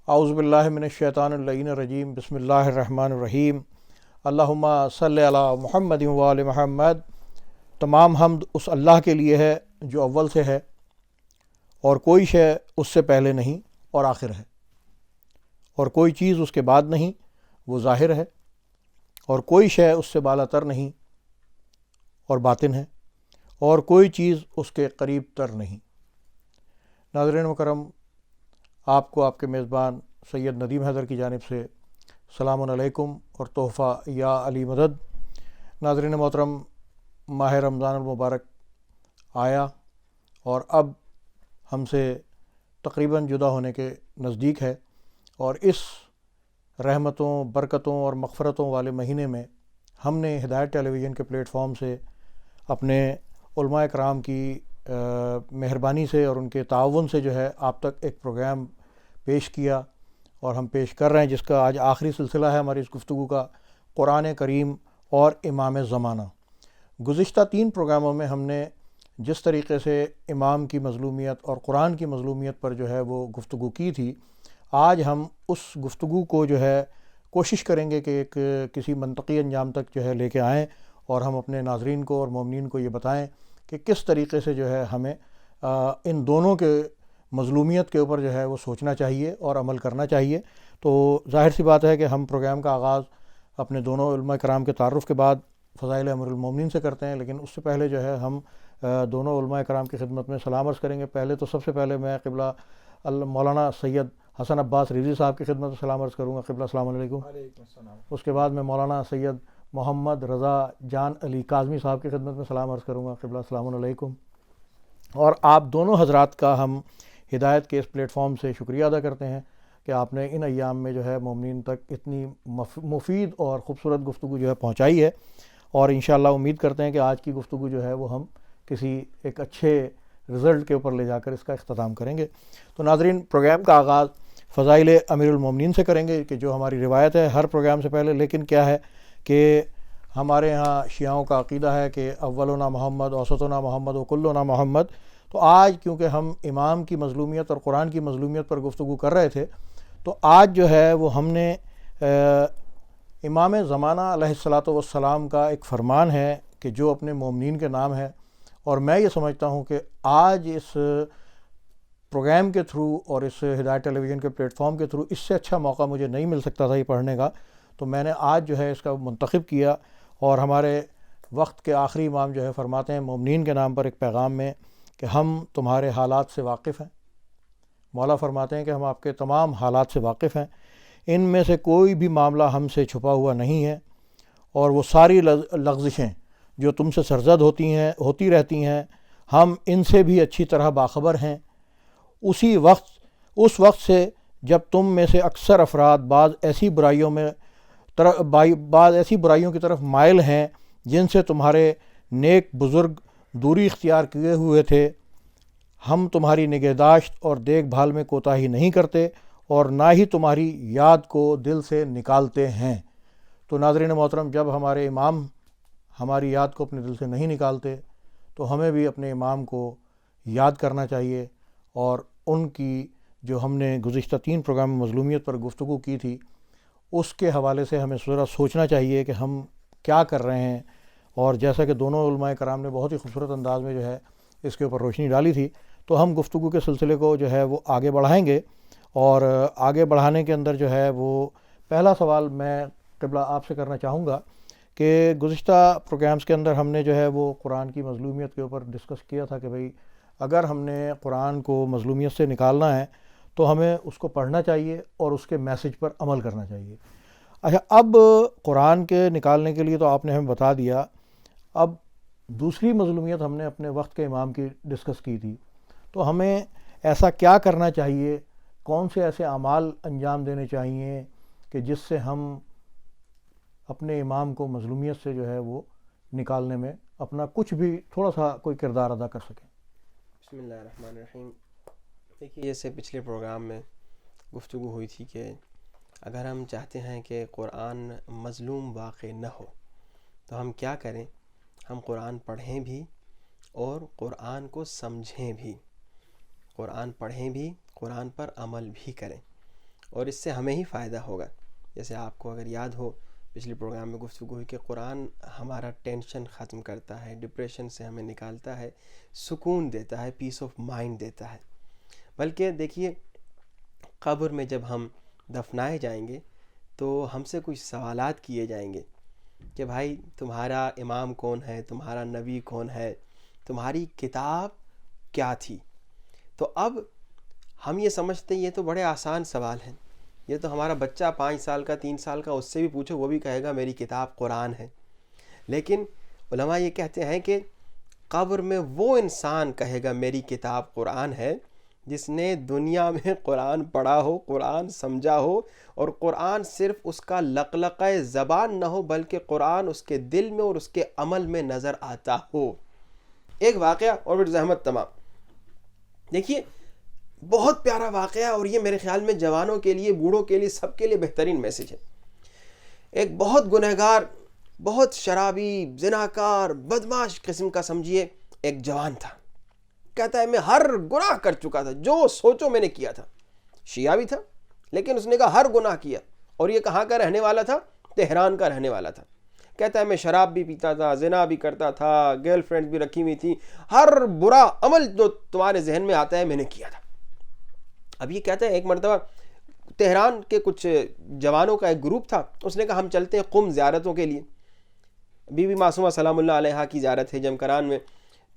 اعوذ باللہ من الشیطان اللعین الرجیم بسم اللہ الرحمن الرحیم اللہم صلی علی محمد وآل محمد۔ تمام حمد اس اللہ کے لیے ہے جو اول سے ہے اور کوئی شے اس سے پہلے نہیں اور آخر ہے، اور کوئی چیز اس کے بعد نہیں، وہ ظاہر ہے، اور کوئی شے اس سے بالا تر نہیں اور باطن ہے، اور کوئی چیز اس کے قریب تر نہیں۔ ناظرین مکرم، آپ کو آپ کے میزبان سید ندیم حیدر کی جانب سے السلام علیکم اور تحفہ یا علی مدد۔ ناظرین محترم، ماہ رمضان المبارک آیا اور اب ہم سے تقریباً جدا ہونے کے نزدیک ہے، اور اس رحمتوں، برکتوں اور مغفرتوں والے مہینے میں ہم نے ہدایت ٹیلی ویژن کے پلیٹ فارم سے اپنے علماء کرام کی مہربانی سے اور ان کے تعاون سے جو ہے آپ تک ایک پروگرام پیش کیا اور ہم پیش کر رہے ہیں، جس کا آج آخری سلسلہ ہے ہماری اس گفتگو کا، قرآن کریم اور امام زمانہ۔ گزشتہ 3 پروگراموں میں ہم نے جس طریقے سے امام کی مظلومیت اور قرآن کی مظلومیت پر جو ہے وہ گفتگو کی تھی، آج ہم اس گفتگو کو جو ہے کوشش کریں گے کہ ایک کسی منطقی انجام تک جو ہے لے کے آئیں، اور ہم اپنے ناظرین کو اور مومنین کو یہ بتائیں کہ کس طریقے سے جو ہے ہمیں ان دونوں کے مظلومیت کے اوپر جو ہے وہ سوچنا چاہیے اور عمل کرنا چاہیے۔ تو ظاہر سی بات ہے کہ ہم پروگرام کا آغاز اپنے دونوں علماء کرام کے تعارف کے بعد فضائل امیر المومنین سے کرتے ہیں، لیکن اس سے پہلے جو ہے ہم دونوں علماء کرام کی خدمت میں سلام عرض کریں گے۔ پہلے تو سب سے پہلے میں قبلہ مولانا سید حسن عباس رضوی صاحب کی خدمت میں سلام عرض کروں گا۔ قبلہ السلام علیکم۔ وعلیکم السلام۔ اس کے بعد میں مولانا سید محمد رضا جان علی کاظمی صاحب کی خدمت میں سلام عرض کروں گا۔ قبلہ السلام علیکم۔ اور آپ دونوں حضرات کا ہم ہدایت کے اس پلیٹ فارم سے شکریہ ادا کرتے ہیں کہ آپ نے ان ایام میں جو ہے مومنین تک اتنی مفید اور خوبصورت گفتگو جو ہے پہنچائی ہے، اور انشاءاللہ امید کرتے ہیں کہ آج کی گفتگو جو ہے وہ ہم کسی ایک اچھے رزلٹ کے اوپر لے جا کر اس کا اختتام کریں گے۔ تو ناظرین، پروگرام کا آغاز فضائل امیر المومنین سے کریں گے، کہ جو ہماری روایت ہے ہر پروگرام سے پہلے، لیکن کیا ہے کہ ہمارے ہاں شیعوں کا عقیدہ ہے کہ اولنا محمد، اوسطنا محمد و کلنا محمد۔ تو آج کیونکہ ہم امام کی مظلومیت اور قرآن کی مظلومیت پر گفتگو کر رہے تھے، تو آج جو ہے وہ ہم نے امام زمانہ علیہ الصلاۃ والسلام کا ایک فرمان ہے کہ جو اپنے مومنین کے نام ہے، اور میں یہ سمجھتا ہوں کہ آج اس پروگرام کے تھرو اور اس ہدایت ٹیلی ویژن کے پلیٹ فارم کے تھرو اس سے اچھا موقع مجھے نہیں مل سکتا تھا یہ پڑھنے کا، تو میں نے آج جو ہے اس کا منتخب کیا۔ اور ہمارے وقت کے آخری امام جو ہے فرماتے ہیں مومنین کے نام پر ایک پیغام میں کہ ہم تمہارے حالات سے واقف ہیں۔ مولا فرماتے ہیں کہ ہم آپ کے تمام حالات سے واقف ہیں، ان میں سے کوئی بھی معاملہ ہم سے چھپا ہوا نہیں ہے، اور وہ ساری لغزشیں جو تم سے سرزد ہوتی رہتی ہیں، ہم ان سے بھی اچھی طرح باخبر ہیں۔ اس وقت سے جب تم میں سے اکثر افراد بعض ایسی برائیوں کی طرف مائل ہیں جن سے تمہارے نیک بزرگ دوری اختیار کیے ہوئے تھے، ہم تمہاری نگہداشت اور دیکھ بھال میں کوتاہی نہیں کرتے، اور نہ ہی تمہاری یاد کو دل سے نکالتے ہیں۔ تو ناظرین محترم، جب ہمارے امام ہماری یاد کو اپنے دل سے نہیں نکالتے، تو ہمیں بھی اپنے امام کو یاد کرنا چاہیے، اور ان کی جو ہم نے گزشتہ 3 پروگرام میں مظلومیت پر گفتگو کی تھی، اس کے حوالے سے ہمیں ذرا سوچنا چاہیے کہ ہم کیا کر رہے ہیں۔ اور جیسا کہ دونوں علماء کرام نے بہت ہی خوبصورت انداز میں جو ہے اس کے اوپر روشنی ڈالی تھی، تو ہم گفتگو کے سلسلے کو جو ہے وہ آگے بڑھائیں گے، اور آگے بڑھانے کے اندر جو ہے وہ پہلا سوال میں قبلہ آپ سے کرنا چاہوں گا کہ گزشتہ پروگرامز کے اندر ہم نے جو ہے وہ قرآن کی مظلومیت کے اوپر ڈسکس کیا تھا کہ بھئی اگر ہم نے قرآن کو مظلومیت سے نکالنا ہے تو ہمیں اس کو پڑھنا چاہیے اور اس کے میسج پر عمل کرنا چاہیے۔ اچھا، اب قرآن کے نکالنے کے لیے تو آپ نے ہمیں بتا دیا، اب دوسری مظلومیت ہم نے اپنے وقت کے امام کی ڈسکس کی تھی، تو ہمیں ایسا کیا کرنا چاہیے، کون سے ایسے اعمال انجام دینے چاہیے کہ جس سے ہم اپنے امام کو مظلومیت سے جو ہے وہ نکالنے میں اپنا کچھ بھی تھوڑا سا کوئی کردار ادا کر سکیں۔ بسم اللہ الرحمن الرحیم۔ دیکھیے، جیسے پچھلے پروگرام میں گفتگو ہوئی تھی کہ اگر ہم چاہتے ہیں کہ قرآن مظلوم واقع نہ ہو تو ہم کیا کریں؟ ہم قرآن پڑھیں بھی اور قرآن کو سمجھیں بھی، قرآن پڑھیں بھی، قرآن پر عمل بھی کریں۔ اور اس سے ہمیں ہی فائدہ ہوگا. جیسے آپ کو اگر یاد ہو پچھلے پروگرام میں گفتگو ہوئی کہ قرآن ہمارا ٹینشن ختم کرتا ہے، ڈپریشن سے ہمیں نکالتا ہے، سکون دیتا ہے، پیس آف مائنڈ دیتا ہے. بلکہ دیکھیے قبر میں جب ہم دفنائے جائیں گے تو ہم سے کچھ سوالات کیے جائیں گے کہ بھائی تمہارا امام کون ہے، تمہارا نبی کون ہے، تمہاری کتاب کیا تھی. تو اب ہم یہ سمجھتے ہیں یہ تو بڑے آسان سوال ہیں، یہ تو ہمارا بچہ 5 سال کا 3 سال کا، اس سے بھی پوچھو وہ بھی کہے گا میری کتاب قرآن ہے. لیکن علماء یہ کہتے ہیں کہ قبر میں وہ انسان کہے گا میری کتاب قرآن ہے جس نے دنیا میں قرآن پڑھا ہو، قرآن سمجھا ہو، اور قرآن صرف اس کا لقلقہ زبان نہ ہو بلکہ قرآن اس کے دل میں اور اس کے عمل میں نظر آتا ہو. ایک واقعہ اور پھر زحمت تمام. دیکھیے بہت پیارا واقعہ، اور یہ میرے خیال میں جوانوں کے لیے، بوڑھوں کے لیے، سب کے لیے بہترین میسج ہے. ایک بہت گنہگار، بہت شرابی، زناکار، بدمعاش قسم کا سمجھیے ایک جوان تھا. کہتا ہے میں ہر گناہ کر چکا تھا، جو سوچو میں نے کیا تھا. شیعہ بھی تھا لیکن اس نے کہا ہر گناہ کیا. اور یہ کہاں کا رہنے والا تھا؟ تہران کا رہنے والا تھا. کہتا ہے میں شراب بھی پیتا تھا، زنا بھی کرتا تھا، گرل فرینڈ بھی رکھی ہوئی تھی، ہر برا عمل جو تمہارے ذہن میں آتا ہے میں نے کیا تھا. اب یہ کہتا ہے ایک مرتبہ تہران کے کچھ جوانوں کا ایک گروپ تھا، اس نے کہا ہم چلتے ہیں قم زیارتوں کے لیے، بی بی معصومہ سلام اللہ علیہا کی زیارت ہے جمکران میں.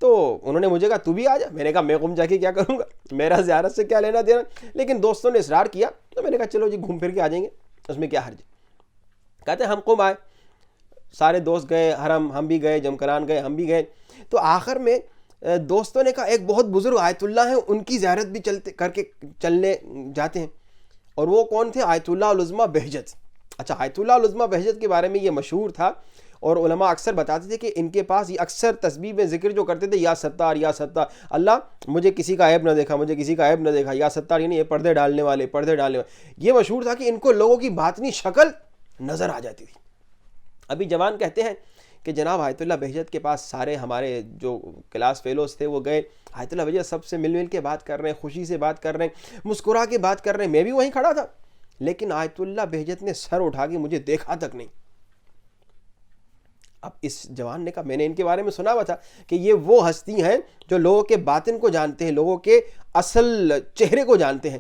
تو انہوں نے مجھے کہا تو بھی آ جا. میں نے کہا میں قم جا کے کیا کروں گا، میرا زیارت سے کیا لینا دینا. لیکن دوستوں نے اصرار کیا تو میں نے کہا چلو جی گھوم پھر کے آ جائیں گے، اس میں کیا حرج. کہتے ہیں ہم قم آئے، سارے دوست گئے حرم، ہم بھی گئے، جمکران گئے، ہم بھی گئے. تو آخر میں دوستوں نے کہا ایک بہت بزرگ آیت اللہ ہیں، ان کی زیارت بھی چلنے جاتے ہیں. اور وہ کون تھے؟ آیت اللہ العظمیٰ بہجت. اچھا، آیت اللہ العظمیٰ بہجت کے بارے میں یہ مشہور تھا، اور علماء اکثر بتاتے تھے کہ ان کے پاس یہ اکثر تسبیح میں ذکر جو کرتے تھے یا ستار یا ستار، اللہ مجھے کسی کا عیب نہ دیکھا، مجھے کسی کا عیب نہ دیکھا، یا ستار یعنی یہ پردے ڈالنے والے، پردے ڈالنے والے. یہ مشہور تھا کہ ان کو لوگوں کی باطنی شکل نظر آ جاتی تھی. ابھی جوان کہتے ہیں کہ جناب آیت اللہ بہجت کے پاس سارے ہمارے جو کلاس فیلوز تھے وہ گئے. آیت اللہ بہجت سب سے مل کے بات کر رہے ہیں، خوشی سے بات کر رہے ہیں، مسکرا کے بات کر رہے ہیں. میں بھی وہیں کھڑا تھا، لیکن آیت اللہ بہجت نے سر اٹھا کے مجھے دیکھا تک نہیں. اب اس جوان نے کہا میں نے ان کے بارے میں سنا ہوا تھا کہ یہ وہ ہستی ہیں جو لوگوں کے باطن کو جانتے ہیں، لوگوں کے اصل چہرے کو جانتے ہیں.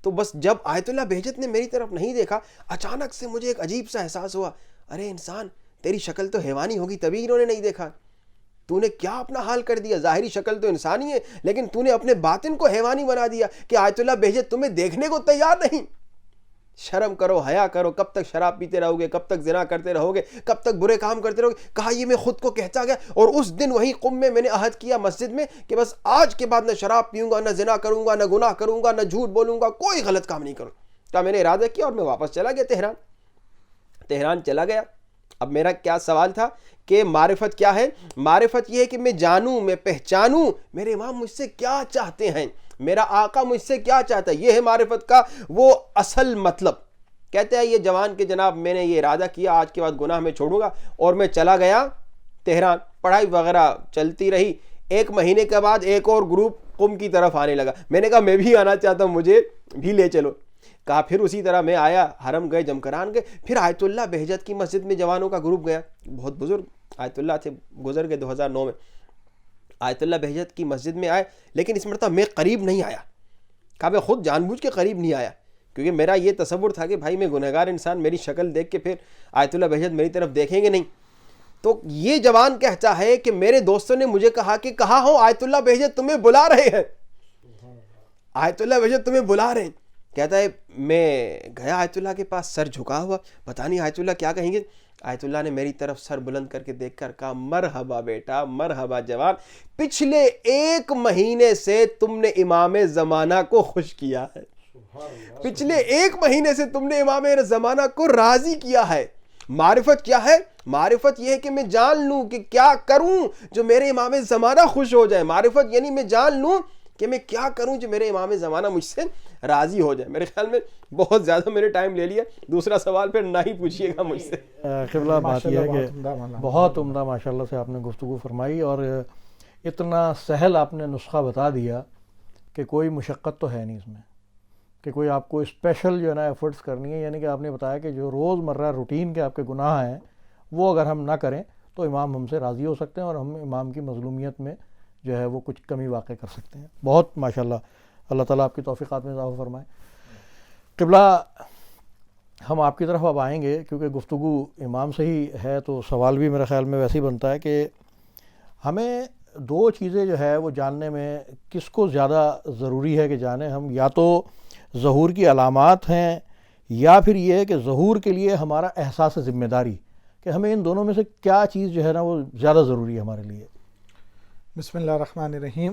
تو بس جب آیت اللہ بہجت نے میری طرف نہیں دیکھا، اچانک سے مجھے ایک عجیب سا احساس ہوا، ارے انسان تیری شکل تو حیوانی ہوگی تبھی انہوں نے نہیں دیکھا. تو نے کیا اپنا حال کر دیا؟ ظاہری شکل تو انسانی ہے لیکن تو نے اپنے باطن کو حیوانی بنا دیا کہ آیت اللہ بہجت تمہیں دیکھنے کو تیار نہیں. شرم کرو، حیا کرو. کب تک شراب پیتے رہو گے؟ کب تک زنا کرتے رہو گے؟ کب تک برے کام کرتے رہو گے؟ کہا یہ میں خود کو کہتا گیا، اور اس دن وہیں قم میں میں نے عہد کیا مسجد میں کہ بس آج کے بعد نہ شراب پیوں گا، نہ زنا کروں گا، نہ گناہ کروں گا، نہ جھوٹ بولوں گا، کوئی غلط کام نہیں کروں. تو میں نے ارادہ کیا اور میں واپس چلا گیا تہران چلا گیا. اب میرا کیا سوال تھا کہ معرفت کیا ہے؟ معرفت یہ ہے کہ میں جانوں، میں پہچانوں میرے امام مجھ سے کیا چاہتے ہیں، میرا آقا مجھ سے کیا چاہتا ہے. یہ ہے معرفت کا وہ اصل مطلب. کہتے ہیں یہ جوان کہ جناب میں نے یہ ارادہ کیا آج کے بعد گناہ میں چھوڑوں گا، اور میں چلا گیا تہران. پڑھائی وغیرہ چلتی رہی. 1 مہینے کے بعد ایک اور گروپ قم کی طرف آنے لگا. میں نے کہا میں بھی آنا چاہتا ہوں، مجھے بھی لے چلو. کہا پھر اسی طرح میں آیا، حرم گئے، جمکران گئے. پھر آیت اللہ بہجت کی مسجد میں جوانوں کا گروپ گیا. بہت بزرگ آیت اللہ تھے، گزر گئے 2009 میں. آیت اللہ بہجت کی مسجد میں آئے، لیکن اس مرتبہ میں قریب نہیں آیا. کہا میں خود جان بوجھ کے قریب نہیں آیا کیونکہ میرا یہ تصور تھا کہ بھائی میں گنہگار انسان، میری شکل دیکھ کے پھر آیت اللہ بہجت میری طرف دیکھیں گے نہیں. تو یہ جوان کہتا ہے کہ میرے دوستوں نے مجھے کہا کہ کہاں ہو آیت اللہ بہجت تمہیں بلا رہے ہیں، آیت اللہ بہجت تمہیں بلا رہے ہیں. کہتا ہے میں گیا آیت اللہ کے پاس، سر جھکا ہوا، پتہ نہیں آیت اللہ کیا کہیں گے. آیت اللہ نے میری طرف سر بلند کر کے دیکھ کر کہا مرحبا بیٹا، مرحبا جوان، پچھلے 1 مہینے سے تم نے امام زمانہ کو خوش کیا ہے، پچھلے 1 مہینے سے تم نے امام زمانہ کو راضی کیا ہے. معرفت کیا ہے؟ معرفت یہ ہے کہ میں جان لوں کہ کیا کروں جو میرے امام زمانہ خوش ہو جائے. معرفت یعنی میں جان لوں کہ میں کیا کروں جو میرے امام زمانہ مجھ سے راضی ہو جائے. میرے خیال میں بہت زیادہ میں نے ٹائم لے لیا، دوسرا سوال پھر نہ ہی پوچھیے گا مجھ سے. قبلہ بات یہ ہے کہ بہت عمدہ ماشاءاللہ سے آپ نے گفتگو فرمائی، اور اتنا سہل آپ نے نسخہ بتا دیا کہ کوئی مشقت تو ہے نہیں اس میں. کہ کوئی آپ کو اسپیشل جو ہے نا ایفرٹس کرنی ہے، یعنی کہ آپ نے بتایا کہ جو روز مرہ روٹین کے آپ کے گناہ ہیں وہ اگر ہم نہ کریں تو امام ہم سے راضی ہو سکتے ہیں اور ہم امام کی مظلومیت میں جو ہے وہ کچھ کمی واقع کر سکتے ہیں۔ بہت ماشاءاللہ، اللہ تعالیٰ آپ کی توفیقات میں اضافہ فرمائے۔ قبلہ ہم آپ کی طرف اب آئیں گے کیونکہ گفتگو امام سے ہی ہے، تو سوال بھی میرے خیال میں ویسے ہی بنتا ہے کہ ہمیں دو چیزیں جو ہے وہ جاننے میں کس کو زیادہ ضروری ہے کہ جانیں ہم، یا تو ظہور کی علامات ہیں یا پھر یہ ہے کہ ظہور کے لیے ہمارا احساس ذمہ داری، کہ ہمیں ان دونوں میں سے کیا چیز جو ہے نا وہ زیادہ ضروری ہے ہمارے لیے؟ بسم اللہ الرحمن الرحیم۔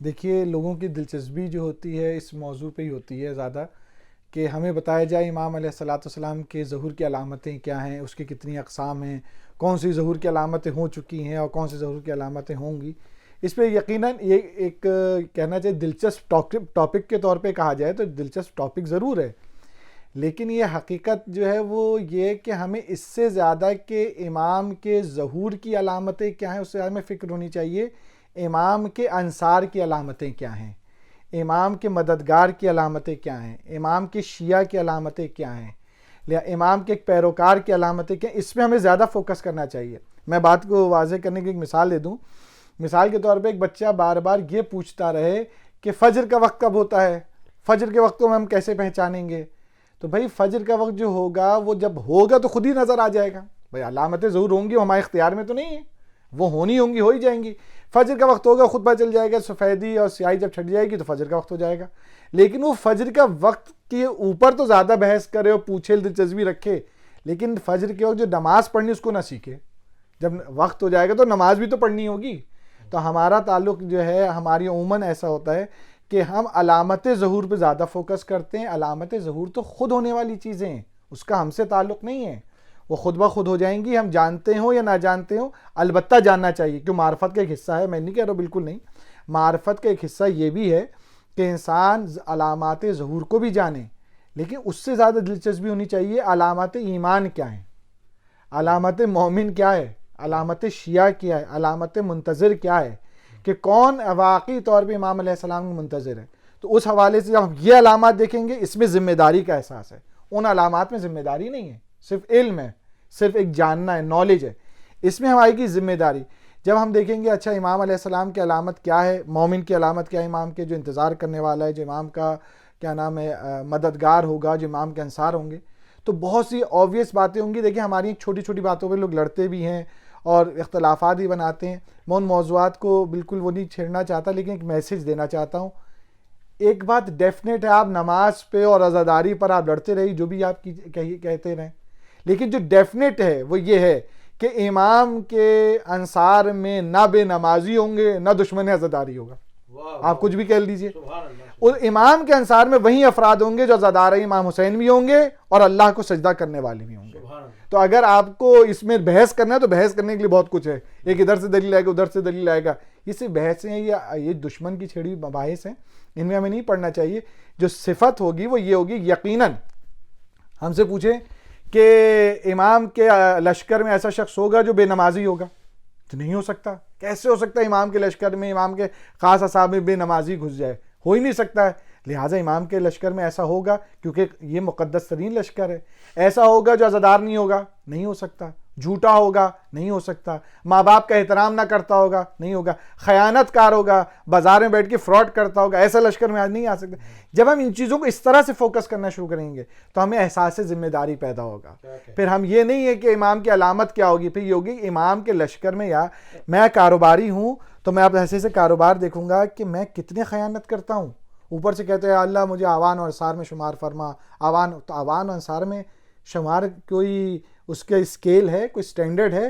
دیکھیے، لوگوں کی دلچسپی جو ہوتی ہے اس موضوع پہ ہی ہوتی ہے زیادہ، کہ ہمیں بتایا جائے امام علیہ الصلاۃ والسلام کے ظہور کی علامتیں کیا ہیں، اس کی کتنی اقسام ہیں، کون سی ظہور کی علامتیں ہو چکی ہیں اور کون سی ظہور کی علامتیں ہوں گی۔ اس پہ یقیناً یہ ایک کہنا چاہیے دلچسپ ٹاپک کے طور پہ کہا جائے تو دلچسپ ٹاپک ضرور ہے، لیکن یہ حقیقت جو ہے وہ یہ کہ ہمیں اس سے زیادہ کہ امام کے ظہور کی علامتیں کیا ہیں، اس سے زیادہ ہمیں فکر ہونی چاہیے امام کے انصار کی علامتیں کیا ہیں، امام کے مددگار کی علامتیں کیا ہیں، امام کے شیعہ کی علامتیں کیا ہیں، یا امام کے ایک پیروکار کی علامتیں کیا ہیں۔ اس پہ ہمیں زیادہ فوکس کرنا چاہیے۔ میں بات کو واضح کرنے کی ایک مثال دے دوں۔ مثال کے طور پہ ایک بچہ بار بار یہ پوچھتا رہے کہ فجر کا وقت کب ہوتا ہے، فجر کے وقتوں میں ہم کیسے پہچانیں گے؟ تو بھائی فجر کا وقت جو ہوگا وہ جب ہوگا تو خود ہی نظر آ جائے گا۔ بھائی علامتیں ضرور ہوں گی، وہ ہمارے اختیار میں تو نہیں ہیں، وہ ہونی ہوں گی، ہو ہی جائیں گی۔ فجر کا وقت ہوگا خود پتہ چل جائے گا، سفیدی اور سیاہی جب چھٹ جائے گی تو فجر کا وقت ہو جائے گا۔ لیکن وہ فجر کا وقت کے اوپر تو زیادہ بحث کرے اور پوچھے، دلچسپی رکھے، لیکن فجر کے وقت جو نماز پڑھنی اس کو نہ سیکھے۔ جب وقت ہو جائے گا تو نماز بھی تو پڑھنی ہوگی۔ تو ہمارا تعلق جو ہے ہماری عموماً ایسا ہوتا ہے کہ ہم علامت ظہور پہ زیادہ فوکس کرتے ہیں۔ علامت ظہور تو خود ہونے والی چیزیں ہیں، اس کا ہم سے تعلق نہیں ہے، وہ خود بخود ہو جائیں گی، ہم جانتے ہوں یا نہ جانتے ہوں۔ البتہ جاننا چاہیے، کیوں معرفت کا ایک حصہ ہے، میں نہیں کہہ رہا بالکل نہیں، معرفت کا ایک حصہ یہ بھی ہے کہ انسان علامات ظہور کو بھی جانے، لیکن اس سے زیادہ دلچسپی ہونی چاہیے علامات ایمان کیا ہیں، علامت مومن کیا ہے، علامت شیعہ کیا ہے، علامت منتظر کیا ہے، کہ کون واقعی طور پہ امام علیہ السلام کا منتظر ہے۔ تو اس حوالے سے جب ہم یہ علامات دیکھیں گے، اس میں ذمہ داری کا احساس ہے۔ ان علامات میں ذمہ داری نہیں ہے، صرف علم ہے، صرف ایک جاننا ہے، نالج ہے، اس میں ہماری کی ذمہ داری۔ جب ہم دیکھیں گے اچھا امام علیہ السلام کی علامت کیا ہے، مومن کی علامت کیا ہے، امام کے جو انتظار کرنے والا ہے، جو امام کا کیا نام ہے مددگار ہوگا، جو امام کے انصار ہوں گے، تو بہت سی آبویس باتیں ہوں گی۔ دیکھیں ہماری چھوٹی چھوٹی باتوں پہ لوگ لڑتے بھی ہیں اور اختلافات بھی بناتے ہیں۔ میں ان موضوعات کو بالکل وہ نہیں چھیڑنا چاہتا، لیکن ایک میسج دینا چاہتا ہوں۔ ایک بات ڈیفینیٹ ہے، آپ نماز پہ اور عزاداری پر آپ لڑتے رہی، جو بھی آپ کہتے رہیں، لیکن جو ڈیفینیٹ ہے وہ یہ ہے کہ امام کے انصار میں نہ بے نمازی ہوں گے نہ دشمن عزاداری ہوگا۔ آپ کچھ بھی کہہ لیجئے، اور امام کے انصار میں وہی افراد ہوں گے جو عزادار امام حسین بھی ہوں گے اور اللہ کو سجدہ کرنے والے بھی ہوں گے۔ تو اگر آپ کو اس میں بحث کرنا ہے تو بحث کرنے کے لیے بہت کچھ ہے، ایک ادھر سے دلیل آئے گا، ادھر سے دلیل آئے گا، یہ صرف بحثیں ہیں، یہ دشمن کی چھڑی مباحث ہیں، ان میں ہمیں نہیں پڑھنا چاہیے۔ جو صفت ہوگی وہ یہ ہوگی، یقیناً ہم سے پوچھیں کہ امام کے لشکر میں ایسا شخص ہوگا جو بے نمازی ہوگا؟ تو نہیں ہو سکتا۔ کیسے ہو سکتا ہے امام کے لشکر میں، امام کے خاص اصحاب میں بے نمازی گھس جائے؟ ہو ہی نہیں سکتا ہے۔ لہٰذا امام کے لشکر میں ایسا ہوگا کیونکہ یہ مقدس ترین لشکر ہے۔ ایسا ہوگا جو عزادار نہیں ہوگا؟ نہیں ہو سکتا۔ جھوٹا ہوگا؟ نہیں ہو سکتا۔ ماں باپ کا احترام نہ کرتا ہوگا؟ نہیں ہوگا۔ خیانت کار ہوگا، بازار میں بیٹھ کے فراڈ کرتا ہوگا؟ ایسا لشکر میں آج نہیں آ سکتا۔ جب ہم ان چیزوں کو اس طرح سے فوکس کرنا شروع کریں گے تو ہمیں احساس ذمہ داری پیدا ہوگا۔ پھر ہم یہ نہیں ہے کہ امام کی علامت کیا ہوگی، پھر یہ ہوگی امام کے لشکر میں، یا میں کاروباری ہوں تو میں آپ ایسے سے کاروبار دیکھوں گا کہ میں کتنے خیانت کرتا ہوں۔ اوپر سے کہتے ہیں اللہ مجھے آوان و انصار میں شمار فرما۔ تو آوان و انصار میں شمار کوئی اس کے اسکیل ہے، کوئی سٹینڈرڈ ہے؟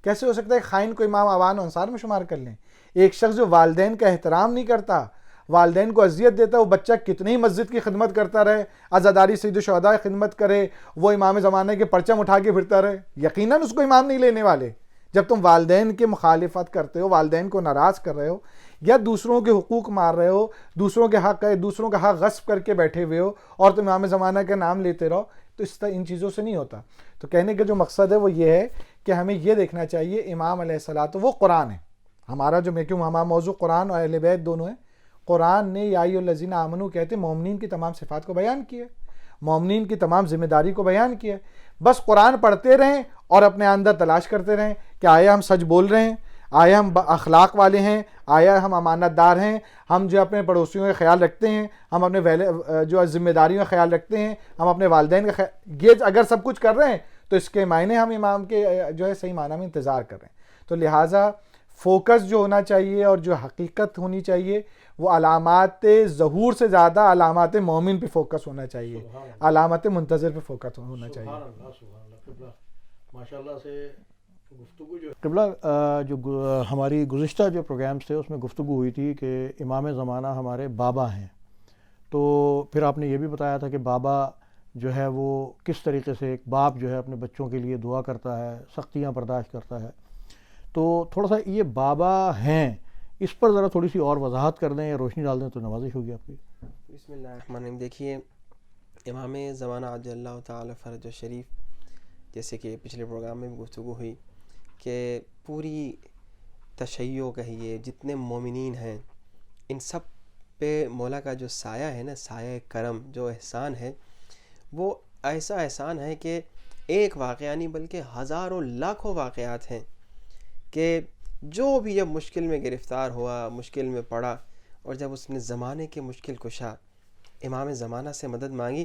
کیسے ہو سکتا ہے خائن کو امام آوان و انصار میں شمار کر لیں؟ ایک شخص جو والدین کا احترام نہیں کرتا، والدین کو اذیت دیتا ہے، وہ بچہ کتنی ہی مسجد کی خدمت کرتا رہے، عزاداری سید الشہداء کی خدمت کرے، وہ امام زمانہ کے پرچم اٹھا کے پھرتا رہے، یقیناً اس کو امام نہیں لینے والے۔ جب تم والدین کے مخالفت کرتے ہو، والدین کو ناراض کر رہے ہو، یا دوسروں کے حقوق مار رہے ہو، دوسروں کے حق ہے، دوسروں کا حق غصب کر کے بیٹھے ہوئے ہو، اور تم امام زمانہ کا نام لیتے رہو، تو اس طرح ان چیزوں سے نہیں ہوتا۔ تو کہنے کا جو مقصد ہے وہ یہ ہے کہ ہمیں یہ دیکھنا چاہیے امام علیہ الصلوۃ، وہ قرآن ہے ہمارا، جو میں کیوں ہمارا موضوع قرآن اور اہل بیت دونوں ہے، قرآن نے یا ایھا الذین آمنو کہتے مومنین کی تمام صفات کو بیان کیا، مومنین کی تمام ذمہ داری کو بیان کیا. بس قرآن پڑھتے رہیں اور اپنے اندر تلاش کرتے رہیں کہ آیا ہم سچ بول رہے ہیں، آیا ہم اخلاق والے ہیں، آیا ہم امانت دار ہیں، ہم جو اپنے پڑوسیوں کا خیال رکھتے ہیں، ہم اپنے جو ذمہ داریوں کا خیال رکھتے ہیں، ہم اپنے والدین کا خیال، یہ اگر سب کچھ کر رہے ہیں تو اس کے معنی ہم امام کے جو ہے صحیح معنی میں انتظار کر رہے ہیں. تو لہٰذا فوکس جو ہونا چاہیے اور جو حقیقت ہونی چاہیے وہ علامات ظہور سے زیادہ علامات مومن پہ فوکس ہونا چاہیے، علامات منتظر پہ فوکس ہونا چاہیے. ماشاءاللہ سے گفتگو جو قبلہ جو ہماری گزشتہ جو پروگرامز تھے اس میں گفتگو ہوئی تھی کہ امام زمانہ ہمارے بابا ہیں، تو پھر آپ نے یہ بھی بتایا تھا کہ بابا جو ہے وہ کس طریقے سے ایک باپ جو ہے اپنے بچوں کے لیے دعا کرتا ہے، سختیاں برداشت کرتا ہے. تو تھوڑا سا یہ بابا ہیں اس پر ذرا تھوڑی سی اور وضاحت کر دیں یا روشنی ڈال دیں تو نوازش ہوگی آپ کی. بسم اللہ الرحمن الرحیم. دیکھیے امام زمانہ عجل اللہ تعالی فرجہ شریف، جیسے کہ پچھلے پروگرام میں بھی گفتگو ہوئی کہ پوری تشیع کہیے جتنے مومنین ہیں ان سب پہ مولا کا جو سایہ ہے نا، سایہ کرم، جو احسان ہے، وہ ایسا احسان ہے کہ ایک واقعہ نہیں بلکہ ہزاروں لاکھوں واقعات ہیں کہ جو بھی جب مشکل میں گرفتار ہوا، مشکل میں پڑا، اور جب اس نے زمانے کے مشکل کشا امام زمانہ سے مدد مانگی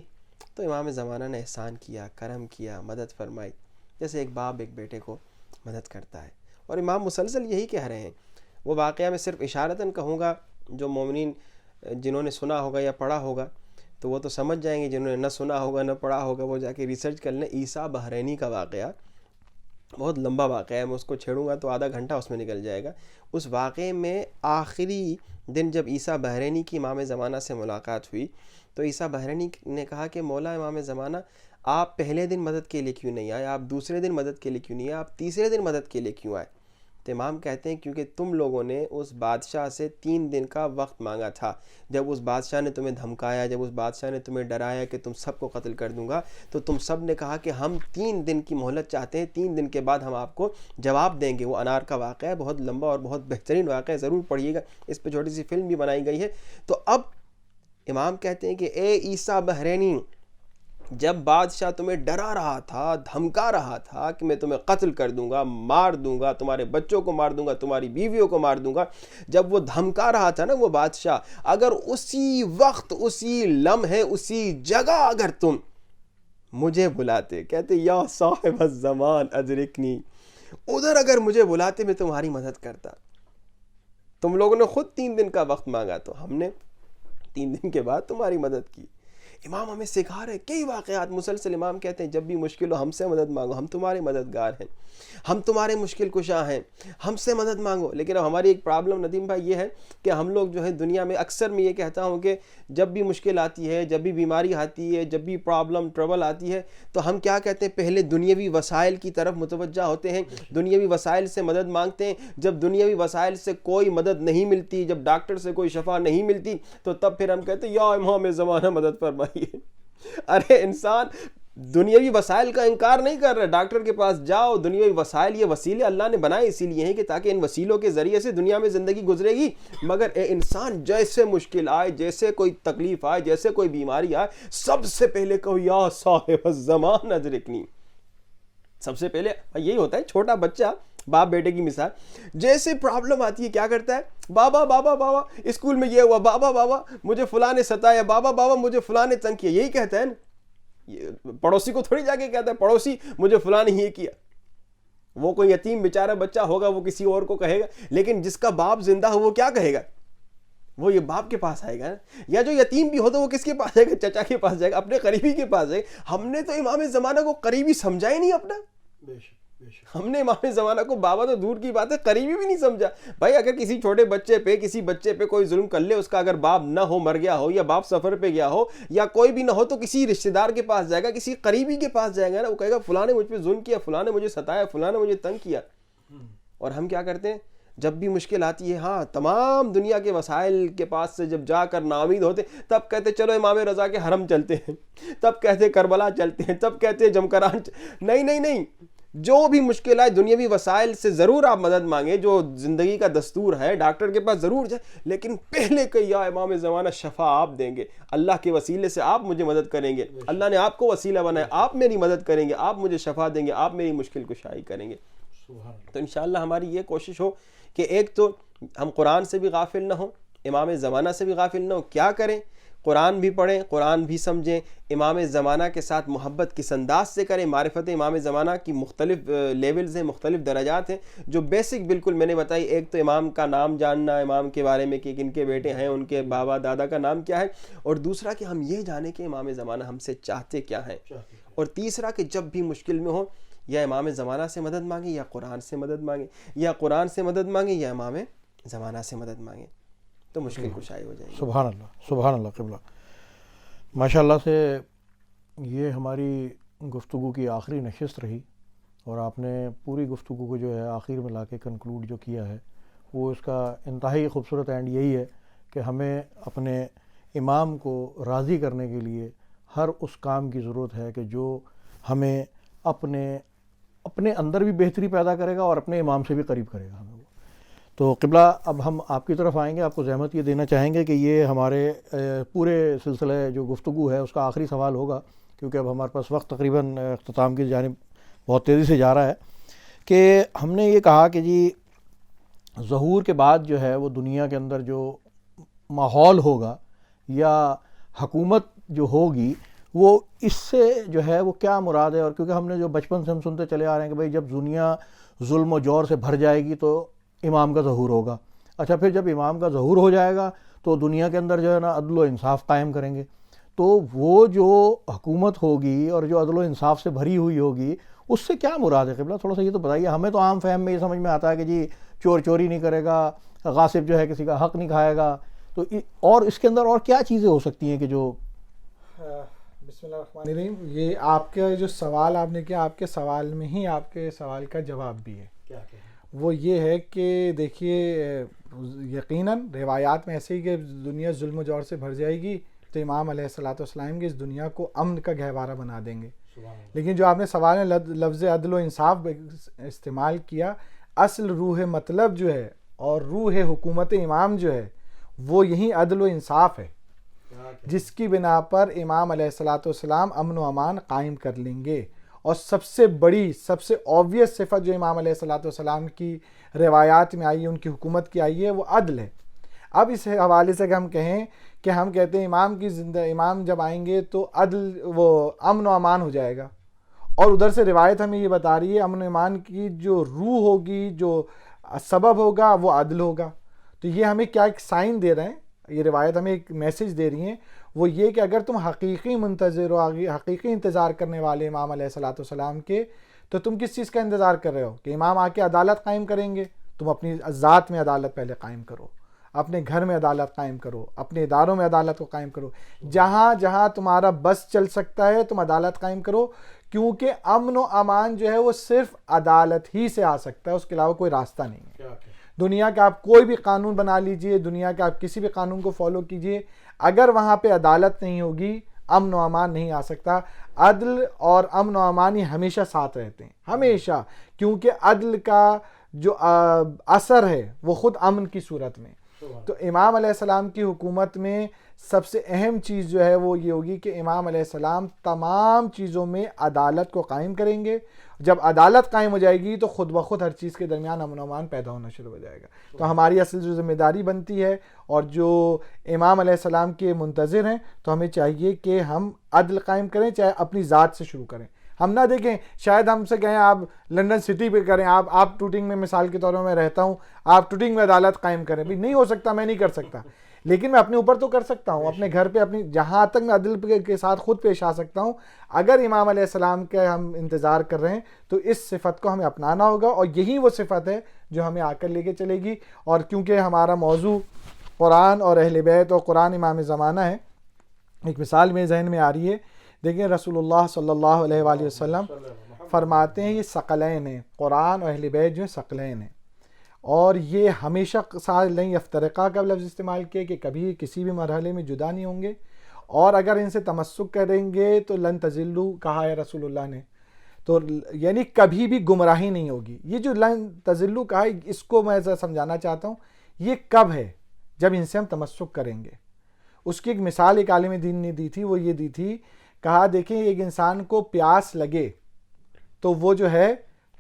تو امام زمانہ نے احسان کیا، کرم کیا، مدد فرمائی، جیسے ایک باپ ایک بیٹے کو مدد کرتا ہے. اور امام مسلسل یہی کہہ رہے ہیں. وہ واقعہ میں صرف اشارتاً کہوں گا، جو مومنین جنہوں نے سنا ہوگا یا پڑھا ہوگا تو وہ تو سمجھ جائیں گے، جنہوں نے نہ سنا ہوگا نہ پڑھا ہوگا وہ جا کے ریسرچ کر لیں. عیسیٰ بحرینی کا واقعہ بہت لمبا واقعہ ہے، میں اس کو چھیڑوں گا تو آدھا گھنٹہ اس میں نکل جائے گا. اس واقعے میں آخری دن جب عیسیٰ بحرینی کی امام زمانہ سے ملاقات ہوئی تو عیسیٰ بحرینی نے کہا کہ مولا امام زمانہ، آپ پہلے دن مدد کے لیے کیوں نہیں آئے، آپ دوسرے دن مدد کے لیے کیوں نہیں آئے، آپ تیسرے دن مدد کے لیے کیوں آئے؟ تو امام کہتے ہیں کیونکہ تم لوگوں نے اس بادشاہ سے 3 دن کا وقت مانگا تھا. جب اس بادشاہ نے تمہیں دھمکایا، جب اس بادشاہ نے تمہیں ڈرایا کہ تم سب کو قتل کر دوں گا، تو تم سب نے کہا کہ ہم 3 دن کی مہلت چاہتے ہیں، 3 دن کے بعد ہم آپ کو جواب دیں گے. وہ انار کا واقعہ ہے، بہت لمبا اور بہت بہترین واقعہ ہے، ضرور پڑھیے گا. اس پہ چھوٹی سی فلم بھی بنائی گئی ہے. تو اب امام کہتے ہیں کہ اے عیسیٰ بحرینی، جب بادشاہ تمہیں ڈرا رہا تھا، دھمکا رہا تھا کہ میں تمہیں قتل کر دوں گا، مار دوں گا، تمہارے بچوں کو مار دوں گا، تمہاری بیویوں کو مار دوں گا، جب وہ دھمکا رہا تھا نا وہ بادشاہ، اگر اسی وقت، اسی لمحے، اسی جگہ اگر تم مجھے بلاتے، کہتے یا صاحب الزمان ادرکنی، ادھر اگر مجھے بلاتے میں تمہاری مدد کرتا. تم لوگوں نے خود 3 دن کا وقت مانگا تو ہم نے 3 دن کے بعد تمہاری مدد کی. امام ہمیں سکھا رہے کئی واقعات مسلسل. امام کہتے ہیں جب بھی مشکل ہو ہم سے مدد مانگو، ہم تمہارے مددگار ہیں، ہم تمہارے مشکل کشا ہیں، ہم سے مدد مانگو. لیکن اب ہماری ایک پرابلم ندیم بھائی یہ ہے کہ ہم لوگ جو ہے دنیا میں اکثر میں یہ کہتا ہوں کہ جب بھی مشکل آتی ہے، جب بھی بیماری آتی ہے، جب بھی پرابلم ٹربل آتی ہے تو ہم کیا کہتے ہیں، پہلے دنیاوی وسائل کی طرف متوجہ ہوتے ہیں، دنیاوی وسائل سے مدد مانگتے ہیں. جب دنیاوی وسائل سے کوئی مدد نہیں ملتی، جب ڈاکٹر سے کوئی شفا نہیں ملتی تو تب پھر ہم کہتے ہیں یا امام زمانہ مدد فرمائیے. ارے انسان دنیاوی وسائل کا انکار نہیں کر رہا، ڈاکٹر کے پاس جاؤ. دنیاوی وسائل یہ وسیلے اللہ نے بنائے اسی لیے ہیں کہ تاکہ ان وسیلوں کے ذریعے سے دنیا میں زندگی گزرے گی. مگر اے انسان جیسے مشکل آئے، جیسے کوئی تکلیف آئے، جیسے کوئی بیماری آئے، سب سے پہلے کہو یا صاحب الزمان ادرکنی. سب سے پہلے یہی ہوتا ہے. چھوٹا بچہ باپ بیٹے کی مثال، جیسے پرابلم آتی ہے کیا کرتا ہے، بابا بابا بابا اسکول میں یہ ہوا، بابا بابا مجھے فلاں نے ستایا، بابا بابا مجھے فلاں نے تنگ کیا. یہی کہتا ہے نا، پڑوسی کو تھوڑی جا کے کہتا ہے پڑوسی مجھے فلاں نے یہ کیا. وہ کوئی یتیم بیچارہ بچہ ہوگا وہ کسی اور کو کہے گا، لیکن جس کا باپ زندہ ہو وہ کیا کہے گا، وہ یہ باپ کے پاس آئے گا نا. یا جو یتیم بھی ہوتا ہے وہ کس کے پاس جائے گا، چچا کے پاس جائے گا، اپنے قریبی کے پاس جائے گا. ہم نے تو امام زمانہ کو قریبی سمجھا ہی نہیں اپنا. ہم نے امام زمانہ کو بابا تو دور کی بات ہے قریبی بھی نہیں سمجھا. بھائی اگر کسی چھوٹے بچے پہ، کسی بچے پہ کوئی ظلم کر لے، اس کا اگر باپ نہ ہو، مر گیا ہو، یا باپ سفر پہ گیا ہو، یا کوئی بھی نہ ہو، تو کسی رشتہ دار کے پاس جائے گا، کسی قریبی کے پاس جائے گا نا. وہ کہے گا فلاں نے مجھ پہ ظلم کیا، فلاں نے مجھے ستایا، فلاں نے مجھے تنگ کیا. اور ہم کیا کرتے ہیں جب بھی مشکل آتی ہے، ہاں تمام دنیا کے وسائل کے پاس سے جب جا کر ناامید ہوتے تب کہتے چلو امام رضا کے حرم چلتے ہیں، تب کہتے کربلا چلتے ہیں، تب کہتے جمکران نہیں نہیں نہیں. جو بھی مشکل آئے دنیاوی وسائل سے ضرور آپ مدد مانگیں، جو زندگی کا دستور ہے، ڈاکٹر کے پاس ضرور جائیں، لیکن پہلے کہ یا امام زمانہ شفا آپ دیں گے، اللہ کے وسیلے سے آپ مجھے مدد کریں گے، اللہ نے آپ کو وسیلہ بنایا، آپ میری مدد کریں گے، آپ مجھے شفا دیں گے، آپ میری مشکل کشائی کریں گے۔ تو انشاءاللہ ہماری یہ کوشش ہو کہ ایک تو ہم قرآن سے بھی غافل نہ ہوں، امام زمانہ سے بھی غافل نہ ہوں۔ کیا کریں؟ قرآن بھی پڑھیں، قرآن بھی سمجھیں، امام زمانہ کے ساتھ محبت کس انداز سے کریں۔ معرفت امام زمانہ کی مختلف لیولز ہیں، مختلف درجات ہیں، جو بیسک بالکل میں نے بتائی۔ ایک تو امام کا نام جاننا، امام کے بارے میں کہ کن کے بیٹے ہیں، ان کے بابا دادا کا نام کیا ہے، اور دوسرا کہ ہم یہ جانیں کہ امام زمانہ ہم سے چاہتے کیا ہیں، اور تیسرا کہ جب بھی مشکل میں ہو یا امام زمانہ سے مدد مانگیں یا قرآن سے مدد مانگیں، یا قرآن سے مدد مانگیں یا امام زمانہ سے مدد مانگیں، تو مشکل کشائی ہو جائے گی۔ سبحان اللہ، سبحان اللہ قبلہ۔ ماشاء اللہ سے یہ ہماری گفتگو کی آخری نشست رہی، اور آپ نے پوری گفتگو کو جو ہے آخر میں لا کے کنکلوڈ جو کیا ہے، وہ اس کا انتہائی خوبصورت اینڈ یہی ہے کہ ہمیں اپنے امام کو راضی کرنے کے لیے ہر اس کام کی ضرورت ہے کہ جو ہمیں اپنے اندر بھی بہتری پیدا کرے گا اور اپنے امام سے بھی قریب کرے گا ہمیں وہ۔ تو قبلہ اب ہم آپ کی طرف آئیں گے، آپ کو زحمت یہ دینا چاہیں گے کہ یہ ہمارے پورے سلسلے جو گفتگو ہے اس کا آخری سوال ہوگا، کیونکہ اب ہمارے پاس وقت تقریباً اختتام کی جانب بہت تیزی سے جا رہا ہے، کہ ہم نے یہ کہا کہ جی ظہور کے بعد جو ہے وہ دنیا کے اندر جو ماحول ہوگا یا حکومت جو ہوگی، وہ اس سے جو ہے وہ کیا مراد ہے؟ اور کیونکہ ہم نے جو بچپن سے ہم سنتے چلے آ رہے ہیں کہ بھئی جب دنیا ظلم و جور سے بھر جائے گی تو امام کا ظہور ہوگا۔ اچھا، پھر جب امام کا ظہور ہو جائے گا تو دنیا کے اندر جو ہے نا عدل و انصاف قائم کریں گے۔ تو وہ جو حکومت ہوگی اور جو عدل و انصاف سے بھری ہوئی ہوگی، اس سے کیا مراد ہے قبلہ؟ تھوڑا سا یہ تو بتائیے۔ ہمیں تو عام فہم میں یہ سمجھ میں آتا ہے کہ جی چور چوری نہیں کرے گا، غاصب جو ہے کسی کا حق نہیں کھائے گا، تو اور اس کے اندر اور کیا چیزیں ہو سکتی ہیں کہ جو بسم اللہ الرحمن الرحیم۔ یہ آپ کا جو سوال آپ نے کیا، آپ کے سوال میں ہی آپ کے سوال کا جواب بھی ہے۔ وہ یہ ہے کہ دیکھیے، یقیناً روایات میں ایسے ہی کہ دنیا ظلم و جور سے بھر جائے گی تو امام علیہ الصلوۃ والسلام کی اس دنیا کو امن کا گہوارہ بنا دیں گے۔ لیکن جو آپ نے سوال میں لفظ عدل و انصاف استعمال کیا، اصل روح مطلب جو ہے اور روح حکومت امام جو ہے وہ یہی عدل و انصاف ہے، جس کی بنا پر امام علیہ الصلوۃ والسلام امن و امان قائم کر لیں گے۔ اور سب سے بڑی، سب سے اوبویس صفت جو امام علیہ الصلوۃ والسلام کی روایات میں آئی ہے، ان کی حکومت کی آئی ہے، وہ عدل ہے۔ اب اس حوالے سے کہ ہم کہیں کہ ہم کہتے ہیں امام جب آئیں گے تو عدل، وہ امن و امان ہو جائے گا، اور ادھر سے روایت ہمیں یہ بتا رہی ہے امن و امان کی جو روح ہوگی، جو سبب ہوگا، وہ عدل ہوگا۔ تو یہ ہمیں کیا ایک سائن دے رہے ہیں، یہ روایت ہمیں ایک میسج دے رہی ہیں، وہ یہ کہ اگر تم حقیقی منتظر ہو، حقیقی انتظار کرنے والے امام علیہ الصلوۃ والسلام کے، تو تم کس چیز کا انتظار کر رہے ہو؟ کہ امام آ کے عدالت قائم کریں گے؟ تم اپنی ذات میں عدالت پہلے قائم کرو، اپنے گھر میں عدالت قائم کرو، اپنے اداروں میں عدالت کو قائم کرو، جہاں جہاں تمہارا بس چل سکتا ہے تم عدالت قائم کرو، کیونکہ امن و امان جو ہے وہ صرف عدالت ہی سے آ سکتا ہے، اس کے علاوہ کوئی راستہ نہیں ہے۔ دنیا کا آپ کوئی بھی قانون بنا لیجئے، دنیا کے آپ کسی بھی قانون کو فالو کیجئے، اگر وہاں پہ عدالت نہیں ہوگی، امن و امان نہیں آ سکتا۔ عدل اور امن و امان یہ ہمیشہ ساتھ رہتے ہیں، ہمیشہ، کیونکہ عدل کا جو اثر ہے وہ خود امن کی صورت میں۔ تو امام علیہ السلام کی حکومت میں سب سے اہم چیز جو ہے وہ یہ ہوگی کہ امام علیہ السلام تمام چیزوں میں عدالت کو قائم کریں گے۔ جب عدالت قائم ہو جائے گی تو خود بخود ہر چیز کے درمیان امن و امان پیدا ہونا شروع ہو جائے گا۔ تو ہماری اصل جو ذمہ داری بنتی ہے، اور جو امام علیہ السلام کے منتظر ہیں، تو ہمیں چاہیے کہ ہم عدل قائم کریں، چاہے اپنی ذات سے شروع کریں۔ ہم نہ دیکھیں، شاید ہم سے کہیں آپ لنڈن سٹی پہ کریں، آپ ٹوٹنگ میں، مثال کے طور پر میں رہتا ہوں، آپ ٹوٹنگ میں عدالت قائم کریں، بھی نہیں ہو سکتا، میں نہیں کر سکتا، لیکن میں اپنے اوپر تو کر سکتا ہوں، اپنے گھر پہ، اپنی جہاں تک میں عدل کے ساتھ خود پیش آ سکتا ہوں۔ اگر امام علیہ السلام کا ہم انتظار کر رہے ہیں تو اس صفت کو ہمیں اپنانا ہوگا، اور یہی وہ صفت ہے جو ہمیں آ کر لے کے چلے گی۔ اور کیونکہ ہمارا موضوع قرآن اور اہل بیت اور قرآن امام زمانہ ہے، ایک مثال میرے ذہن میں آ رہی ہے۔ دیکھیں، رسول اللہ صلی اللہ علیہ وآلہ وسلم فرماتے ہیں یہ ثقلین ہیں، قرآن اور اہل بیت جو ہیں ثقلین ہیں، اور یہ ہمیشہ ساتھ لن یفترقا کا لفظ استعمال کیا کہ کبھی کسی بھی مرحلے میں جدا نہیں ہوں گے، اور اگر ان سے تمسک کریں گے تو لن تزلوا کہا ہے رسول اللہ نے۔ تو یعنی کبھی بھی گمراہی نہیں ہوگی. یہ جو لن تزلو کہا ہے اس کو میں سمجھانا چاہتا ہوں یہ کب ہے؟ جب ان سے ہم تمسک کریں گے. اس کی ایک مثال ایک عالم دین نے دی تھی, وہ یہ دی تھی, کہا دیکھیں ایک انسان کو پیاس لگے تو وہ جو ہے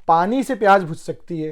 پانی سے پیاس بجھ سکتی ہے,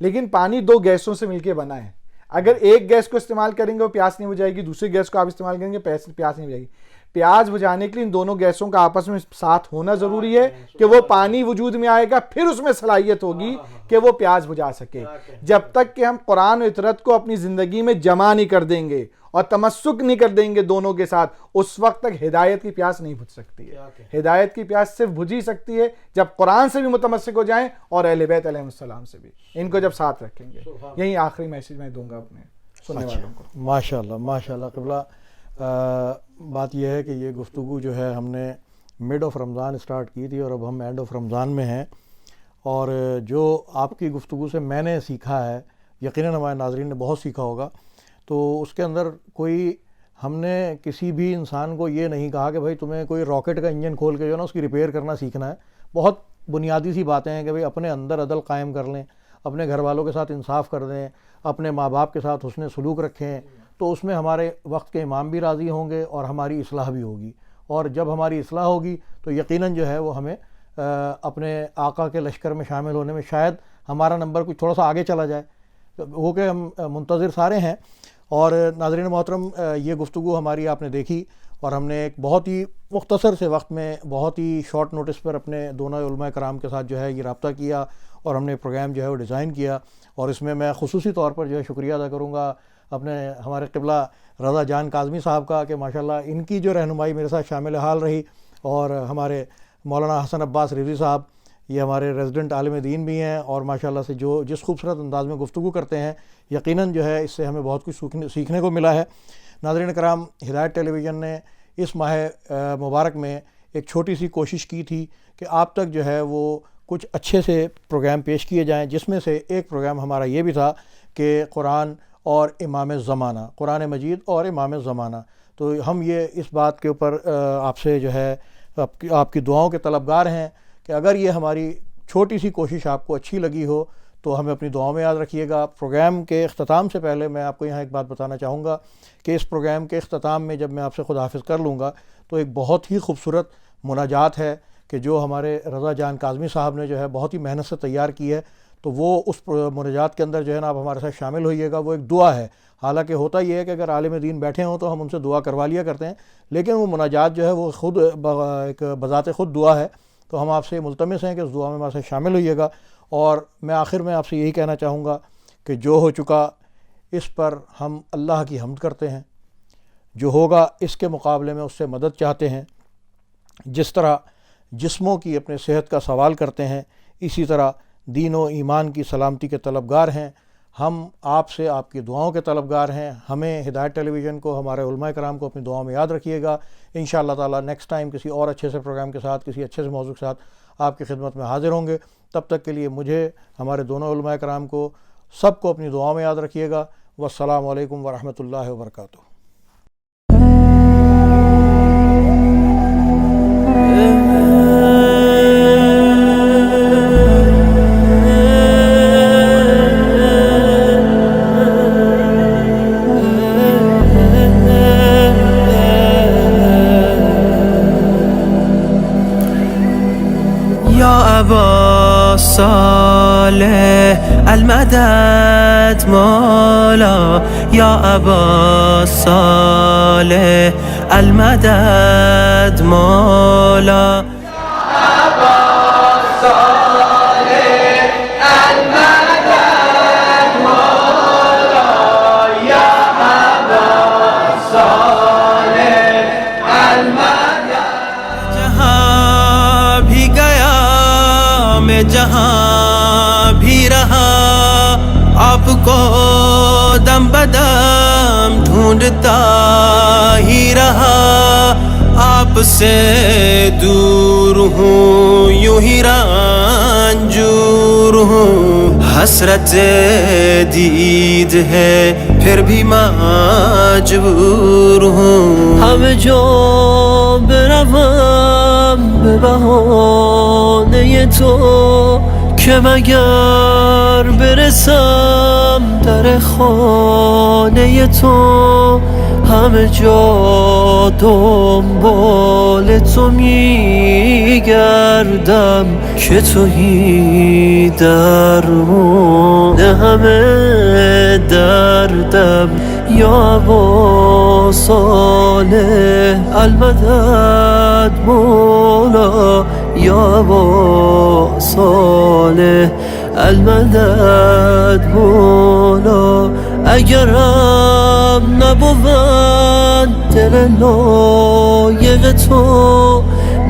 لیکن پانی 2 گیسوں سے مل کے بنا ہے. اگر ایک گیس کو استعمال کریں گے وہ پیاس نہیں بجھائے گی, دوسری گیس کو آپ استعمال کریں گے پیاس نہیں بجھائے گی. پیاس بجھانے کے لیے ان دونوں گیسوں کا آپس میں ساتھ ہونا ضروری ہے کہ وہ پانی وجود میں آئے گا, پھر اس میں صلاحیت ہوگی کہ وہ پیاس بجھا سکے. جب تک کہ ہم قرآن و اطرت کو اپنی زندگی میں جمع نہیں کر دیں گے اور تمسک نہیں کر دیں گے دونوں کے ساتھ, اس وقت تک ہدایت کی پیاس نہیں بجھ سکتی ہے. ہدایت کی پیاس صرف بجھی سکتی ہے جب قرآن سے بھی متمسک ہو جائیں اور اہل بیت علیہ السلام سے بھی, ان کو جب ساتھ رکھیں گے. یہی آخری میسیج میں دوں گا اپنے سننے والوں کو. ماشاءاللہ ماشاءاللہ. قبلہ بات یہ ہے کہ یہ گفتگو جو ہے ہم نے مڈ آف رمضان اسٹارٹ کی تھی اور اب ہم اینڈ آف رمضان میں ہیں, اور جو آپ کی گفتگو سے میں نے سیکھا ہے, یقیناً ہمارے ناظرین نے بہت سیکھا ہوگا, تو اس کے اندر کوئی ہم نے کسی بھی انسان کو یہ نہیں کہا کہ بھائی تمہیں کوئی راکٹ کا انجن کھول کے جو ہے نا اس کی ریپیئر کرنا سیکھنا ہے. بہت بنیادی سی باتیں ہیں کہ بھئی اپنے اندر عدل قائم کر لیں, اپنے گھر والوں کے ساتھ انصاف کر دیں, اپنے ماں باپ کے ساتھ حسن سلوک رکھیں, تو اس میں ہمارے وقت کے امام بھی راضی ہوں گے اور ہماری اصلاح بھی ہوگی. اور جب ہماری اصلاح ہوگی تو یقیناً جو ہے وہ ہمیں اپنے آقا کے لشکر میں شامل ہونے میں شاید ہمارا نمبر کچھ تھوڑا سا آگے چلا جائے, وہ کہ ہم منتظر سارے ہیں. اور ناظرین محترم, یہ گفتگو ہماری آپ نے دیکھی اور ہم نے ایک بہت ہی مختصر سے وقت میں بہت ہی شارٹ نوٹس پر اپنے دونوں علماء کرام کے ساتھ جو ہے یہ رابطہ کیا اور ہم نے پروگرام جو ہے وہ ڈیزائن کیا. اور اس میں میں خصوصی طور پر جو ہے شکریہ ادا کروں گا اپنے ہمارے قبلہ رضا جان کاظمی صاحب کا کہ ماشاءاللہ ان کی جو رہنمائی میرے ساتھ شامل حال رہی, اور ہمارے مولانا حسن عباس رضوی صاحب, یہ ہمارے ریزیڈنٹ عالم دین بھی ہیں اور ماشاءاللہ سے جو جس خوبصورت انداز میں گفتگو کرتے ہیں, یقیناً جو ہے اس سے ہمیں بہت کچھ سیکھنے کو ملا ہے. ناظرین کرام, ہدایت ٹیلی ویژن نے اس ماہ مبارک میں ایک چھوٹی سی کوشش کی تھی کہ آپ تک جو ہے وہ کچھ اچھے سے پروگرام پیش کیے جائیں, جس میں سے ایک پروگرام ہمارا یہ بھی تھا کہ قرآن اور امام زمانہ, قرآن مجید اور امام زمانہ. تو ہم یہ اس بات کے اوپر آپ سے جو ہے آپ کی دعاؤں کے طلبگار ہیں کہ اگر یہ ہماری چھوٹی سی کوشش آپ کو اچھی لگی ہو تو ہمیں اپنی دعاؤں میں یاد رکھیے گا. پروگرام کے اختتام سے پہلے میں آپ کو یہاں ایک بات بتانا چاہوں گا کہ اس پروگرام کے اختتام میں جب میں آپ سے خداحافظ کر لوں گا تو ایک بہت ہی خوبصورت مناجات ہے کہ جو ہمارے رضا جان کاظمی صاحب نے جو ہے بہت ہی محنت سے تیار کی ہے. تو وہ اس مناجات کے اندر جو ہے نا آپ ہمارے ساتھ شامل ہوئیے گا. وہ ایک دعا ہے, حالانکہ ہوتا یہ ہے کہ اگر عالم دین بیٹھے ہوں تو ہم ان سے دعا کروا لیا کرتے ہیں, لیکن وہ مناجات جو ہے وہ خود ایک بذات خود دعا ہے. تو ہم آپ سے ملتمس ہیں کہ اس دعا میں ہمارے ساتھ شامل ہوئیے گا. اور میں آخر میں آپ سے یہی کہنا چاہوں گا کہ جو ہو چکا اس پر ہم اللہ کی حمد کرتے ہیں, جو ہوگا اس کے مقابلے میں اس سے مدد چاہتے ہیں. جس طرح جسموں کی اپنے صحت کا سوال کرتے ہیں, اسی طرح دین و ایمان کی سلامتی کے طلبگار ہیں. ہم آپ سے آپ کی دعاؤں کے طلبگار ہیں. ہمیں ہدایت ٹیلی ویژن کو, ہمارے علماء کرام کو اپنی دعاؤں میں یاد رکھیے گا. انشاءاللہ تعالی نیکسٹ ٹائم کسی اور اچھے سے پروگرام کے ساتھ, کسی اچھے سے موضوع کے ساتھ آپ کی خدمت میں حاضر ہوں گے. تب تک کے لیے مجھے, ہمارے دونوں علماء کرام کو, سب کو اپنی دعاؤں میں یاد رکھیے گا. والسلام علیکم ورحمۃ اللہ وبرکاتہ. صالح المدد مولا یا ابا صالح المدد مولا جہاں بھی رہا آپ کو دم بدم ڈھونڈتا ہی رہا. آپ سے دور ہوں یوں ہی رنجور ہوں, حسرت دید ہے پھر بھی مجبور ہوں. ہم جو برہم بهانه تو که مگر برسم در خانه تو همه جا دنبال تو میگردم که تویی درمان همه دردم یا ابا صالح المدد مولا یا ابا صالح المدد مولا اگرم نبود دل لایق تو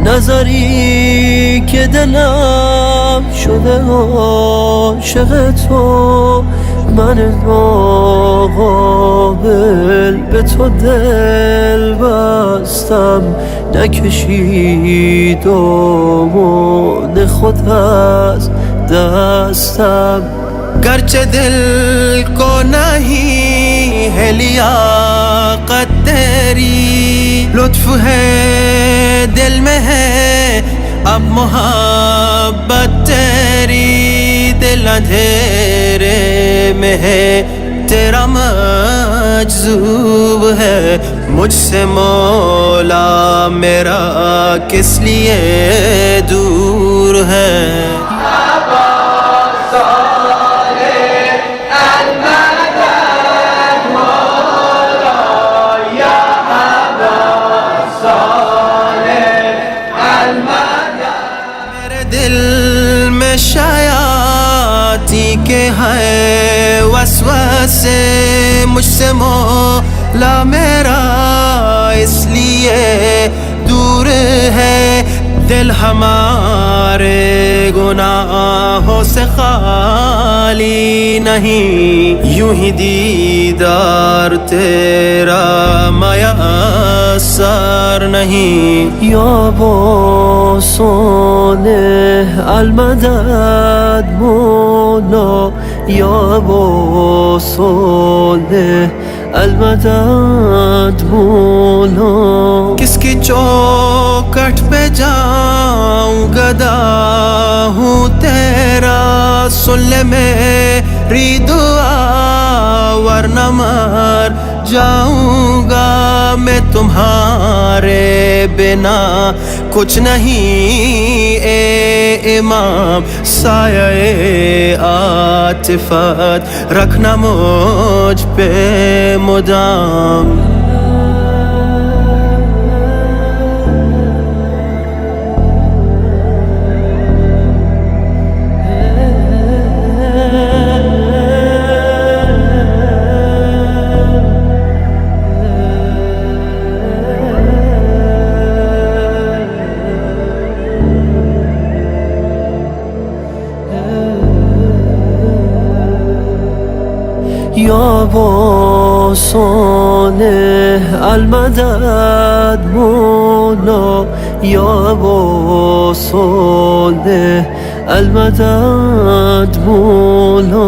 نظری که دلم شده عاشق تو من ناقابل به تو دل بستم نکشید دامان خود از دستم گرچہ دل کو نہیں ہے لیاقت تیری لطف ہے دل میں ہے اب محبت تیری دل اندھیرے میں ہے تیرا مجذوب ہے مجھ سے مولا میرا کس لیے دور ہے شایاتی کے ہے وسوسے مجھ سے مولا میرا اس لیے دور ہے دل ہمارے گناہوں سے خالی نہیں یوں ہی دیدار تیرا میسر نہیں یا ابا صالح المدد مولا یا ابا صالح المدد مولا کس کی چوکھٹ پہ جاؤں گدا ہوں تیرا سن لے میری دعا ورنہ مر جاؤں گا میں تمہارے بنا کچھ نہیں اے امام سایہ عاطفت رکھنا مجھ پہ مدام یا ابا صالح المدد مولا یا ابا صالح المدد مولا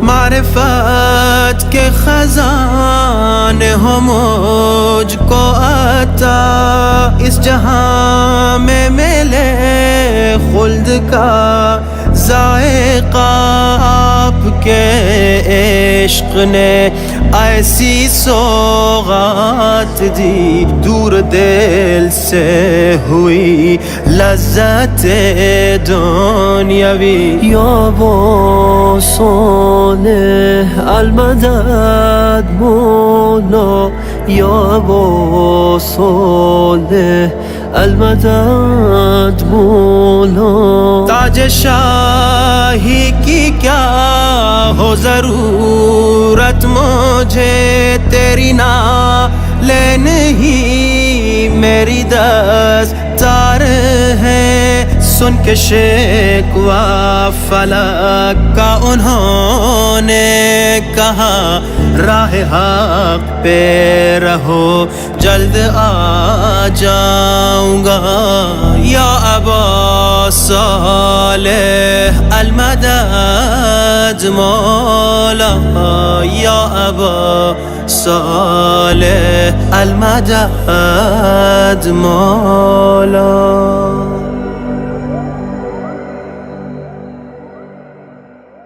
معرفت کے خزانے ہو مجھ کو عطا اس جہاں میں ملے خلد کا ذائقہ آپ کے عشق نے ایسی سوغات دی دور دل سے ہوئی لذت دنیاوی یا ابا صالح المدد مولا یا ابا صالح المدد مولا تاج شاہی کی کیا ہو ضرورت مجھے تیری نالین ہی میری دستار ہے سن کے شکوہ فلک کا انہوں نے کہا راہ حق پہ رہو جلد آ جاؤں گا یا ابا صالح المدد مولا یا ابا صالح المدد مولا